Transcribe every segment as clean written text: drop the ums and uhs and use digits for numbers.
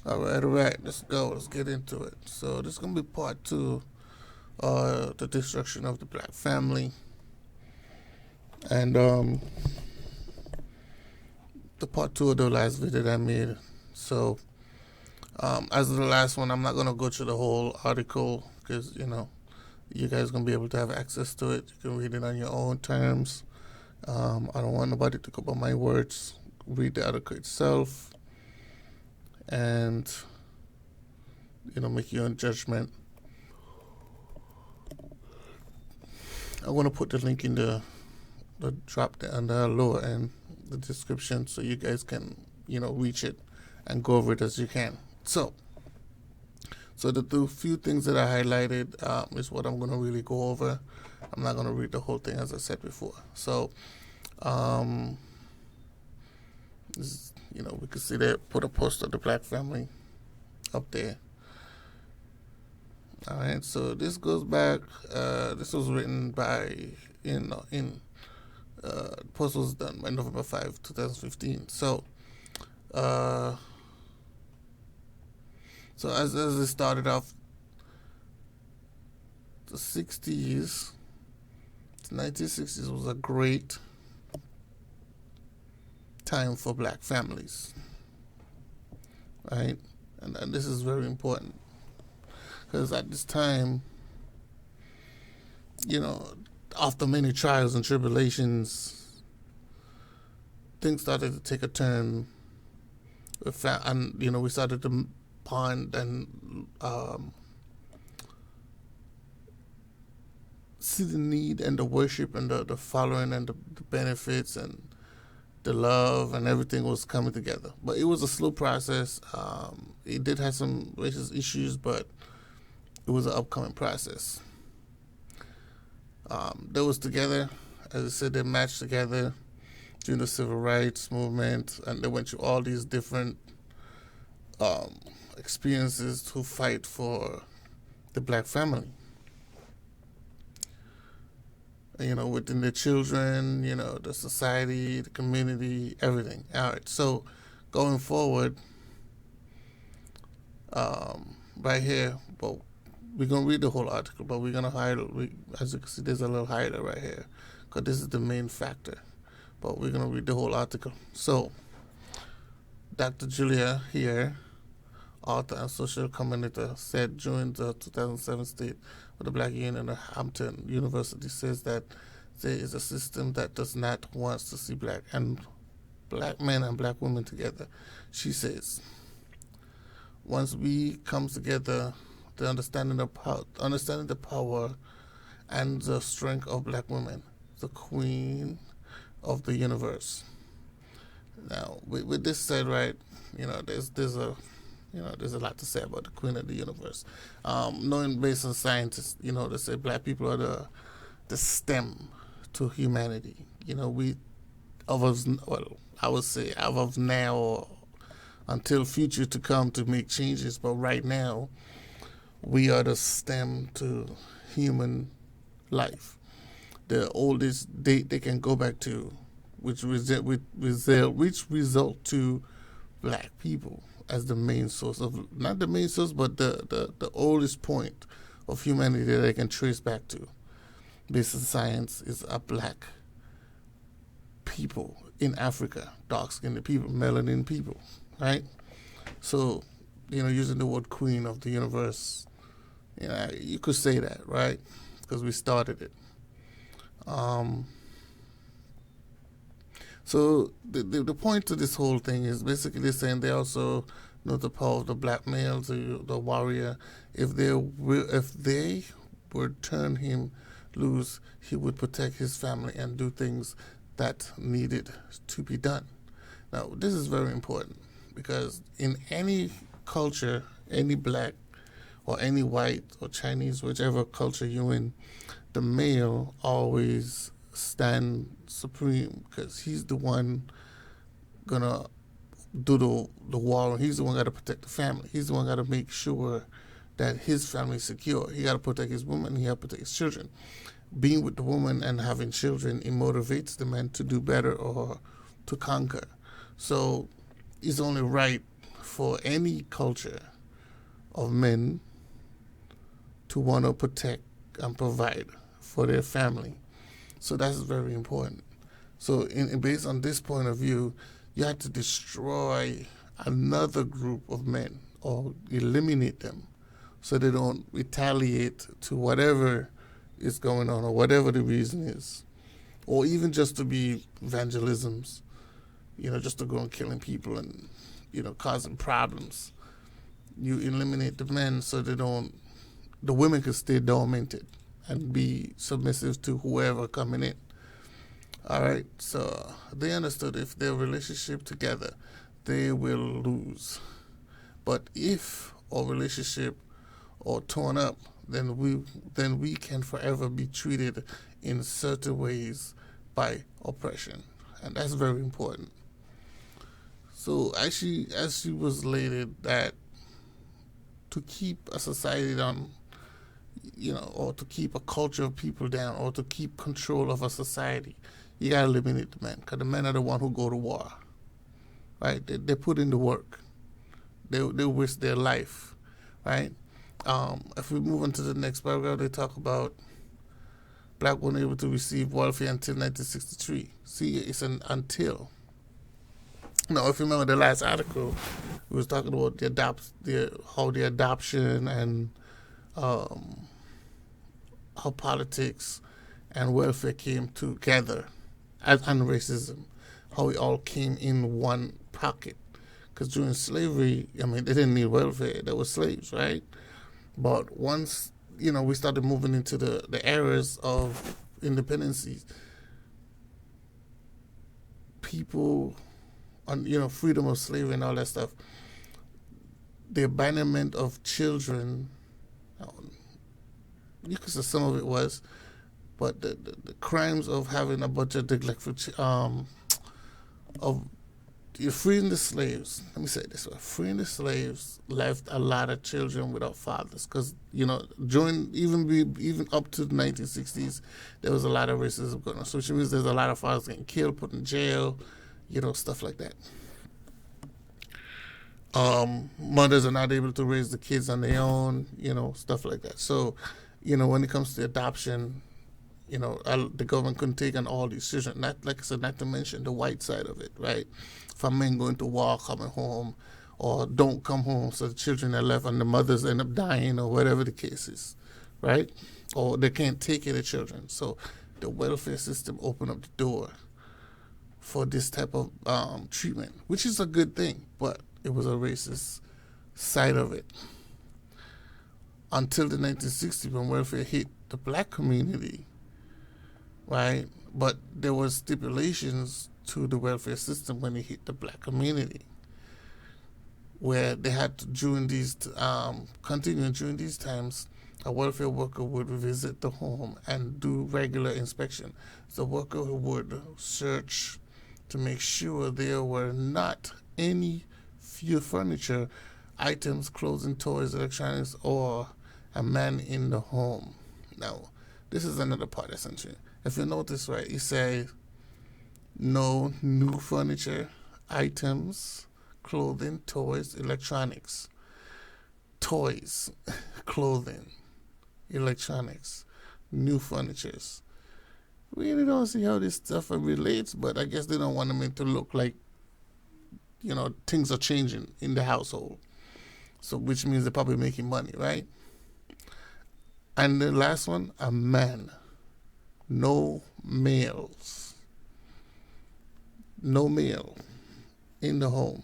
All right. Let's go. Let's get into it. So this is gonna be part two, the destruction of the black family, and the part two of the last video that I made. So as the last one, I'm not gonna go through the whole article because you guys gonna be able to have access to it. You can read it on your own terms. I don't want nobody to go by my words. Read the article itself, and make your own judgment. I want to put the link in the drop down the lower end, the description, so you guys can reach it and go over it as you can. So the few things that I highlighted is what I'm going to really go over. I'm not going to read the whole thing as I said before. So we can see they put a post of the black family up there. All right, so this goes back. This was written by the post was done by November 5, 2015. So as it started off, the 60s, the 1960s was a great time for black families, right? And this is very important because at this time, after many trials and tribulations, things started to take a turn. And we started to bond and see the need and the worship and the following and the benefits and the love and everything was coming together. But it was a slow process. It did have some racist issues, but it was an upcoming process. They was together, as I said, they matched together during the civil rights movement, and they went through all these different experiences to fight for the black family. Within the children, the society, the community, everything. All right, so going forward, right here, well, we're going to read the whole article, but we're going to highlight, as you can see, there's a little highlight right here, because this is the main factor. But we're going to read the whole article. So, Dr. Julia here, author and social commentator, said during the 2007 State of the Black Union at Hampton University says that there is a system that does not want to see black men and black women together. She says, once we come together, the understanding the power and the strength of black women, the queen of the universe. Now, with this said, right, there's a lot to say about the queen of the universe. Knowing based on scientists, they say black people are the stem to humanity. I would say of now until future to come to make changes, but right now, we are the stem to human life. The oldest date they can go back to, which result to black people as the main source of, not the main source, but the oldest point of humanity that they can trace back to, based on science, is a black people in Africa, dark-skinned people, melanin people, right? So, using the word queen of the universe, you could say that, right? Because we started it. So the point to this whole thing is basically saying they also know the power of the black male, the warrior. If they would turn him loose, he would protect his family and do things that needed to be done. Now, this is very important because in any culture, any black or any white or Chinese, whichever culture you're in, the male always stand supreme because he's the one gonna do the war. He's the one got to protect the family. He's the one got to make sure that his family is secure. He got to protect his woman. He got to protect his children. Being with the woman and having children, it motivates the man to do better or to conquer. So it's only right for any culture of men to want to protect and provide for their family. So that's very important. So based on this point of view, you have to destroy another group of men or eliminate them so they don't retaliate to whatever is going on or whatever the reason is. Or even just to be evangelisms, just to go and killing people and, causing problems. You eliminate the men so the women can stay dormanted and be submissive to whoever coming in. All right, so they understood if their relationship together, they will lose. But if our relationship are torn up, then we can forever be treated in certain ways by oppression, and that's very important. So as she was laid that to keep a society down, or to keep a culture of people down, or to keep control of a society, you gotta eliminate the men, because the men are the one who go to war, right? They put in the work. They risk their life, right? If we move on to the next paragraph, they talk about black women able to receive welfare until 1963. See, it's an until. Now, if you remember the last article, we was talking about how the adoption and how politics and welfare came together, and racism, how it all came in one pocket. Because during slavery, they didn't need welfare; they were slaves, right? But once we started moving into the eras of independency, people on freedom of slavery and all that stuff, the abandonment of children, you could say some of it was, but the crimes of having a bunch of neglectful of freeing the slaves. Let me say it this way: freeing the slaves left a lot of children without fathers, because during even up to the 1960s, there was a lot of racism going on. So which means there's a lot of fathers getting killed, put in jail, stuff like that. Mothers are not able to raise the kids on their own, stuff like that. So, when it comes to adoption, the government couldn't take on all these children. Not, like I said, not to mention the white side of it, right? For men going to war, coming home, or don't come home, so the children are left and the mothers end up dying, or whatever the case is, right? Or they can't take care of the children. So the welfare system opened up the door for this type of treatment, which is a good thing, but it was a racist side of it. Until the 1960s, when welfare hit the black community, right? But there was stipulations to the welfare system when it hit the black community, where they had to, during these times, a welfare worker would visit the home and do regular inspection. The worker would search to make sure there were not any few furniture, items, clothing, toys, electronics, or a man in the home. Now, this is another part that's interesting. If you notice, right, you say no new furniture, items, clothing, toys, electronics. Toys, clothing, electronics, new furnitures. We really don't see how this stuff relates, but I guess they don't want them to look like, things are changing in the household. So, which means they're probably making money, right? And the last one, a man. No males. No male in the home.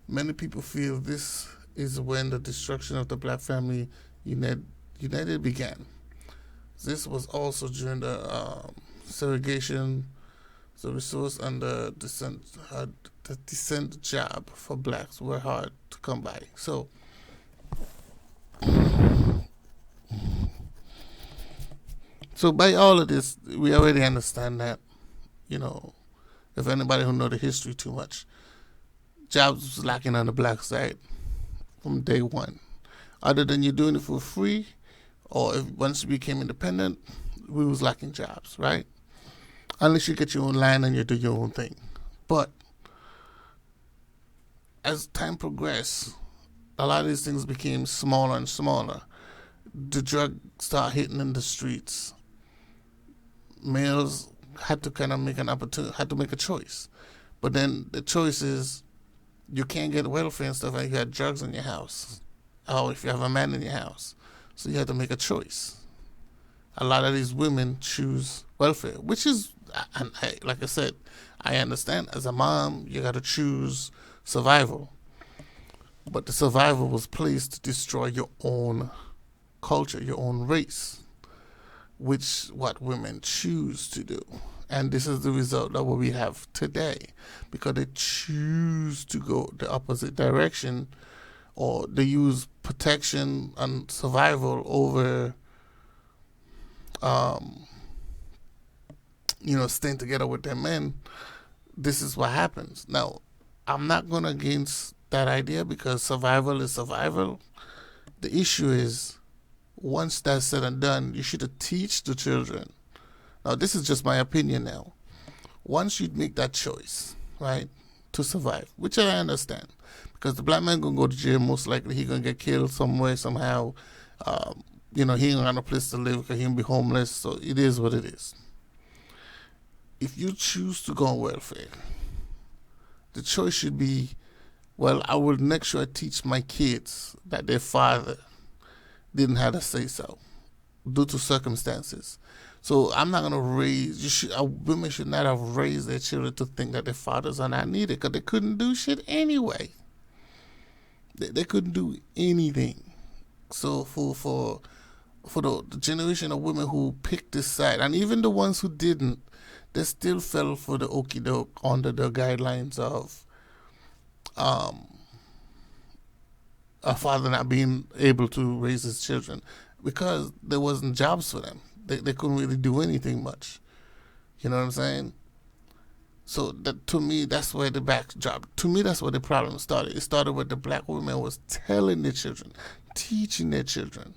Many people feel this is when the destruction of the black family united began. This was also during the segregation, the resource and the descent job for blacks were hard to come by. So, by all of this, we already understand that, if anybody who know the history too much, jobs was lacking on the black side from day one. Other than you doing it for free, or once you became independent, we was lacking jobs, right? Unless you get your own land and you do your own thing. But as time progressed, a lot of these things became smaller and smaller. The drug started hitting in the streets. Males had to kind of make an opportunity, had to make a choice. But then the choice is you can't get welfare and stuff, and you had drugs in your house, or if you have a man in your house. So you had to make a choice. A lot of these women choose welfare, which is, and like I said, I understand. As a mom, you got to choose survival. But the survival was placed to destroy your own culture, your own race, which what women choose to do. And this is the result of what we have today, because they choose to go the opposite direction, or they use protection and survival over, um, staying together with their men. This is what happens. Now, I'm not going against that idea, because survival is survival. The issue is, once that's said and done, you should teach the children. Now, this is just my opinion now. Once you make that choice, right, to survive, which I understand, because the black man going to go to jail, most likely he going to get killed somewhere, somehow. He ain't got no place to live because he going to be homeless, so it is what it is. If you choose to go on welfare, the choice should be, well, I will make sure I teach my kids that their father didn't have to say so due to circumstances. So I'm not gonna raise. Women should not have raised their children to think that their fathers are not needed, because they couldn't do shit anyway. They couldn't do anything. So for the generation of women who picked this side, and even the ones who didn't, they still fell for the okie doke under the guidelines of a father not being able to raise his children, because there wasn't jobs for them. They couldn't really do anything much. You know what I'm saying? So that, to me, that's where the backdrop. To me, that's where the problem started. It started with the black women was telling their children, teaching their children,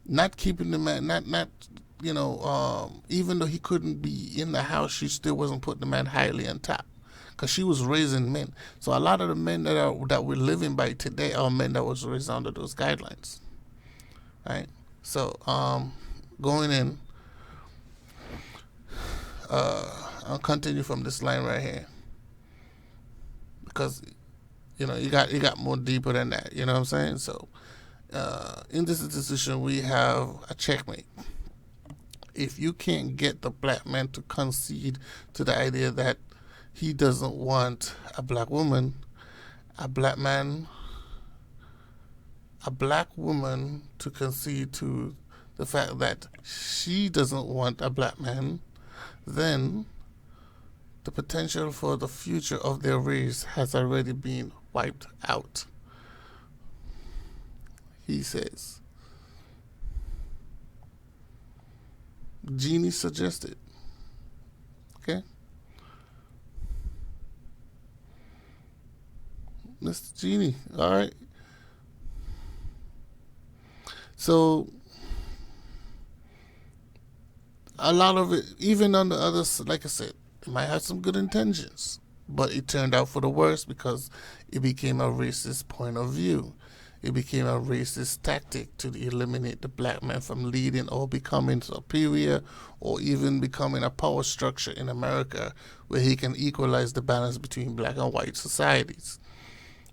not keeping the man, not even though he couldn't be in the house, she still wasn't putting the man highly on top, because she was raising men. So a lot of the men that we're living by today are men that was raised under those guidelines, right? So going in, I'll continue from this line right here, because you got more deeper than that. You know what I'm saying? So in this decision, we have a checkmate. If you can't get the black man to concede to the idea that he doesn't want a black woman, a black woman to concede to the fact that she doesn't want a black man, then the potential for the future of their race has already been wiped out. He says, Genie suggested. Okay? Mr. Genie, all right. So, a lot of it, even on the other, like I said, it might have some good intentions, but it turned out for the worse, because it became a racist point of view. It became a racist tactic to eliminate the black man from leading or becoming superior, or even becoming a power structure in America where he can equalize the balance between black and white societies.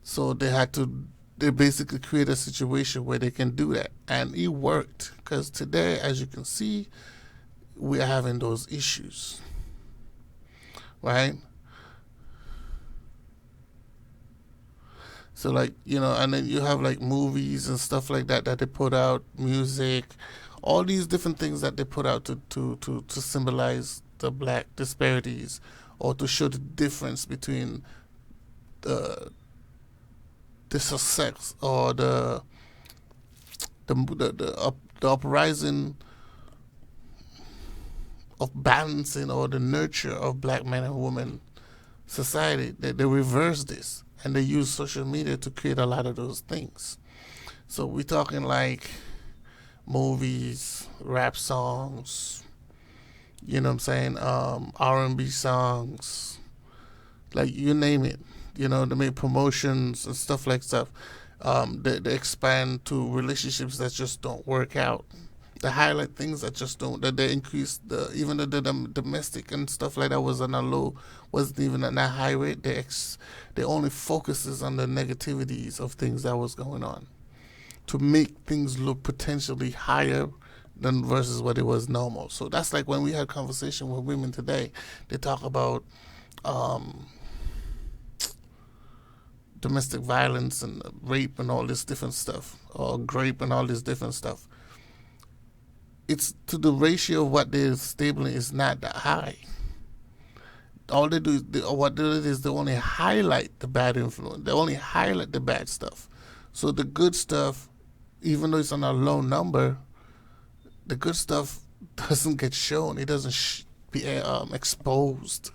So they basically create a situation where they can do that. And it worked, because today, as you can see, we are having those issues, right? So and then you have movies and stuff like that they put out, music, all these different things that they put out to symbolize the black disparities, or to show the difference between the success, or the uprising of balancing, or the nurture of black men and women society. They reverse this, and they use social media to create a lot of those things. So we're talking movies, rap songs, you know what I'm saying, R&B songs, you name it. they make promotions and stuff like stuff. They expand to relationships that just don't work out. They highlight things that just don't. That they increase even though the domestic and stuff like that was on a low, wasn't even at that high rate. They only focuses on the negativities of things that was going on to make things look potentially higher than versus what it was normal. So that's like when we had conversation with women today. They talk about domestic violence and rape and all this different stuff, or grape and all this different stuff. It's to the ratio of what they're stabling is not that high. All they do is they only highlight the bad influence. They only highlight the bad stuff. So the good stuff, even though it's on a low number, the good stuff doesn't get shown. It doesn't be exposed,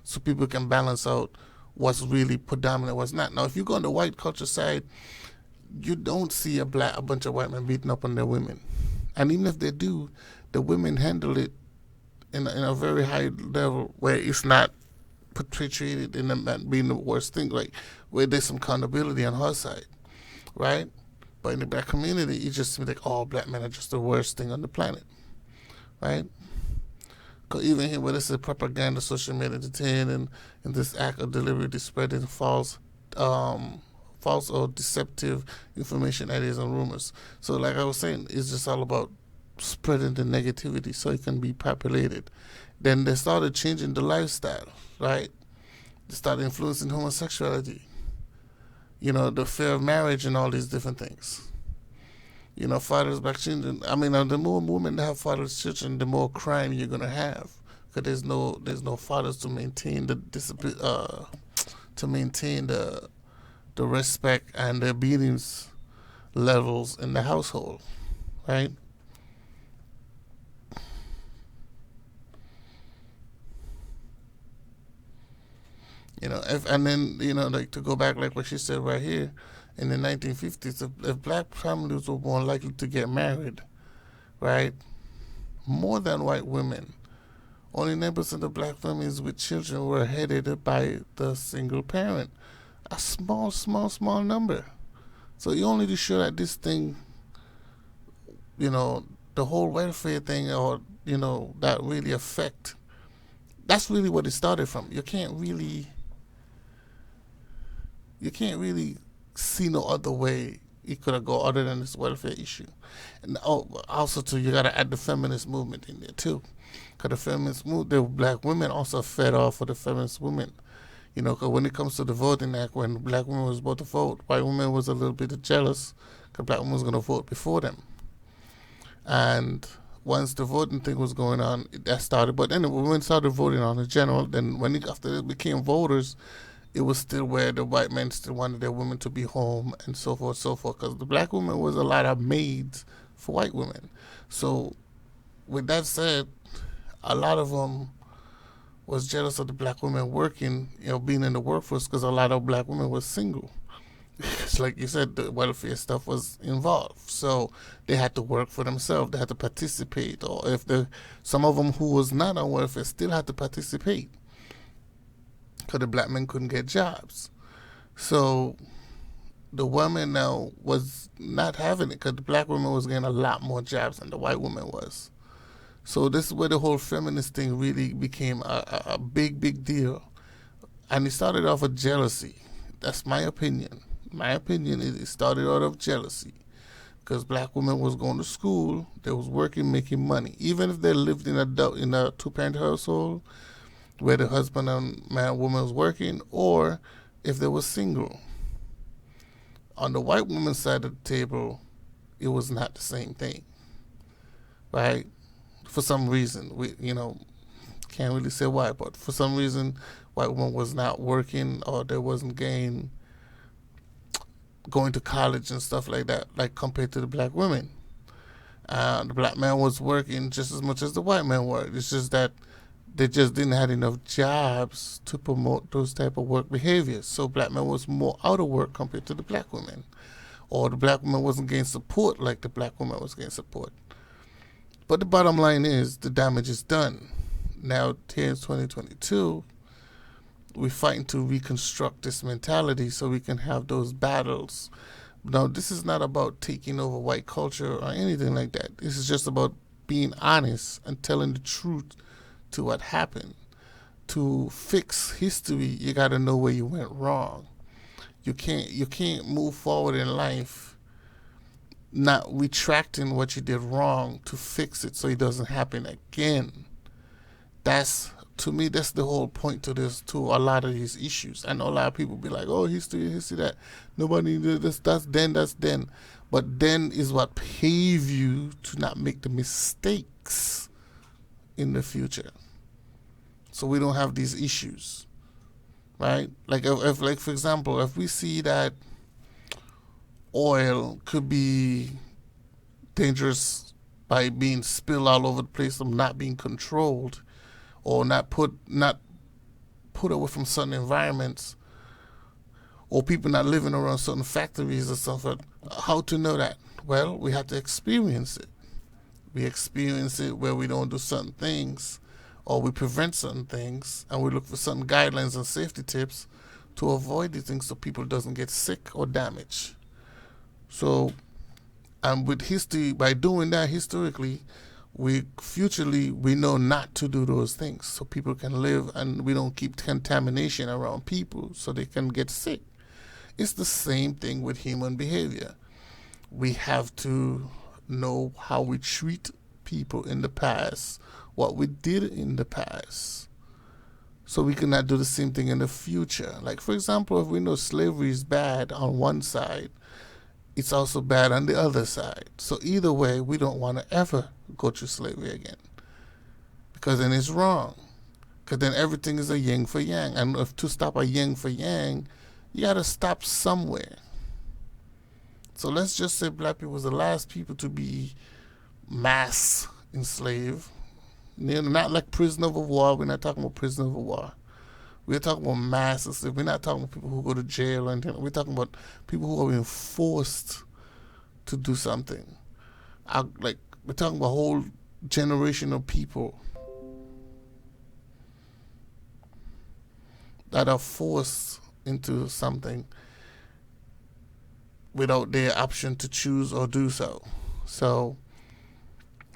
so people can balance out what's really predominant, what's not. Now, if you go on the white culture side, you don't see a bunch of white men beating up on their women, and even if they do, the women handle it in a very high level where it's not perpetuated in them being the worst thing, like where there's some accountability on her side, right? But in the black community, it just seems like all black men are just the worst thing on the planet, right? Because even here, where this is propaganda, social media, entertainment, and this act of deliberately spreading false or deceptive information, ideas, and rumors. So, like I was saying, it's just all about spreading the negativity so it can be populated. Then they started changing the lifestyle, right? They started influencing homosexuality, the fear of marriage and all these different things. Fathers back children. I mean, the more women that have fathers children, the more crime you're gonna have, because there's no fathers to maintain the discipline, to maintain the respect and the obedience levels in the household, right? Like to go back, like what she said right here, in the 1950s, if black families were more likely to get married, right, more than white women. Only 9% of black families with children were headed by the single parent. A small number. So you only to show that this thing, the whole welfare thing, or, that really affect. That's really what it started from. You can't really see no other way it could have gone other than this welfare issue. And also, too, you got to add the feminist movement in there, too. Because the feminist movement, the black women also fed off of the feminist movement. Because when it comes to the Voting Act, when black women was about to vote, white women was a little bit jealous because black women was going to vote before them. And once the voting thing was going on, that started. But anyway, women started voting on in general. Then after they became voters, it was still where the white men still wanted their women to be home and so forth, because the black women was a lot of maids for white women. So with that said, a lot of them was jealous of the black women working, being in the workforce, because a lot of black women was single. It's like you said, the welfare stuff was involved. So they had to work for themselves. They had to participate. Or if some of them who was not on welfare still had to participate, because the black men couldn't get jobs. So the woman now was not having it, because the black woman was getting a lot more jobs than the white woman was. So this is where the whole feminist thing really became a big deal. And it started off with jealousy. That's my opinion. My opinion is it started out of jealousy. Because black women was going to school, they was working, making money. Even if they lived in a two-parent household, where the husband and woman was working, or if they were single. On the white woman's side of the table, it was not the same thing, right? For some reason, we can't really say why, but for some reason, white woman was not working, or they wasn't going to college and stuff like that, like compared to the black women. The black man was working just as much as the white man worked. It's just that they just didn't have enough jobs to promote those type of work behaviors. So black men was more out of work compared to the black women. Or the black woman wasn't getting support like the black woman was getting support. But the bottom line is the damage is done. Now, here in 2022, we're fighting to reconstruct this mentality so we can have those battles. Now, this is not about taking over white culture or anything like that. This is just about being honest and telling the truth to what happened. To fix history, you got to know where you went wrong. You can't move forward in life not retracting what you did wrong to fix it so it doesn't happen again. That's To me, that's the whole point to this, to a lot of these issues. I know a lot of people be like, "Oh, history, that." Nobody did this. That's then. But then is what pave you to not make the mistakes in the future, so we don't have these issues, right? Like if like for example, if we see that oil could be dangerous by being spilled all over the place or not being controlled, or not put away from certain environments, or people not living around certain factories or something. How to know that? Well, we have to experience it. We experience it where we don't do certain things, or we prevent certain things, and we look for certain guidelines and safety tips to avoid these things so people doesn't get sick or damaged. So, and with history, by doing that historically, we know not to do those things so people can live, and we don't keep contamination around people so they can get sick. It's the same thing with human behavior. We have to know how we treat people in the past, what we did in the past, so we cannot do the same thing in the future. Like, for example, if we know slavery is bad on one side, it's also bad on the other side. So either way, we don't want to ever go through slavery again, because then it's wrong. Because then everything is a yin for yang. And if to stop a yin for yang, you got to stop somewhere. So let's just say black people was the last people to be mass enslaved. Not like prisoner of war. We're not talking about prisoner of war. We're talking about mass enslaved. We're not talking about people who go to jail or anything. We're talking about people who are being forced to do something. We're talking about a whole generation of people that are forced into something without their option to choose or do so. So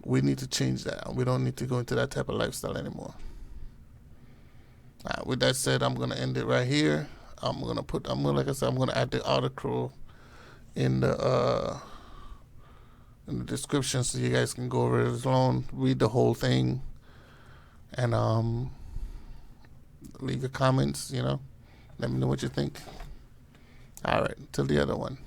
we need to change that. We don't need to go into that type of lifestyle anymore. With that said, I'm gonna end it right here. Like I said, I'm gonna add the article in the description so you guys can go over it alone, read the whole thing, and leave your comments. Let me know what you think. All right, till the other one.